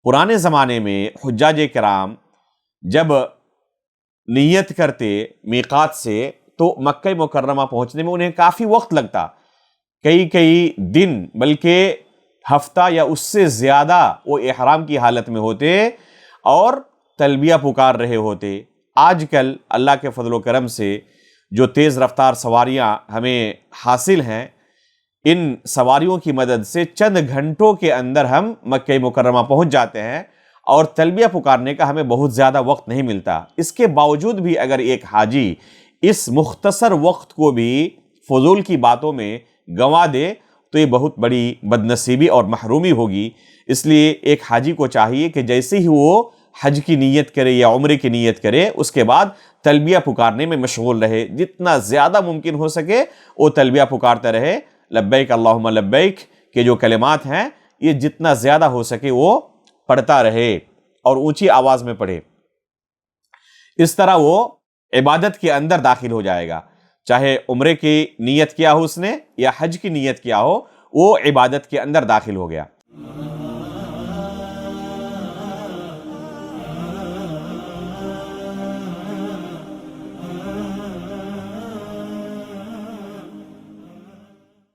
پرانے زمانے میں حجاج کرام جب نیت کرتے میقات سے تو مکہ مکرمہ پہنچنے میں انہیں کافی وقت لگتا، کئی دن بلکہ ہفتہ یا اس سے زیادہ وہ احرام کی حالت میں ہوتے اور تلبیہ پکار رہے ہوتے۔ آج کل اللہ کے فضل و کرم سے جو تیز رفتار سواریاں ہمیں حاصل ہیں، ان سواریوں کی مدد سے چند گھنٹوں کے اندر ہم مکہ مکرمہ پہنچ جاتے ہیں اور تلبیہ پکارنے کا ہمیں بہت زیادہ وقت نہیں ملتا۔ اس کے باوجود بھی اگر ایک حاجی اس مختصر وقت کو بھی فضول کی باتوں میں گنوا دے تو یہ بہت بڑی بدنصیبی اور محرومی ہوگی۔ اس لیے ایک حاجی کو چاہیے کہ جیسے ہی وہ حج کی نیت کرے یا عمرے کی نیت کرے، اس کے بعد تلبیہ پکارنے میں مشغول رہے، جتنا زیادہ ممکن ہو سکے وہ تلبیہ پکارتا رہے۔ لبیک اللہم لبیک کے جو کلمات ہیں یہ جتنا زیادہ ہو سکے وہ پڑھتا رہے اور اونچی آواز میں پڑھے۔ اس طرح وہ عبادت کے اندر داخل ہو جائے گا، چاہے عمرے کی نیت کیا ہو اس نے یا حج کی نیت کیا ہو، وہ عبادت کے اندر داخل ہو گیا۔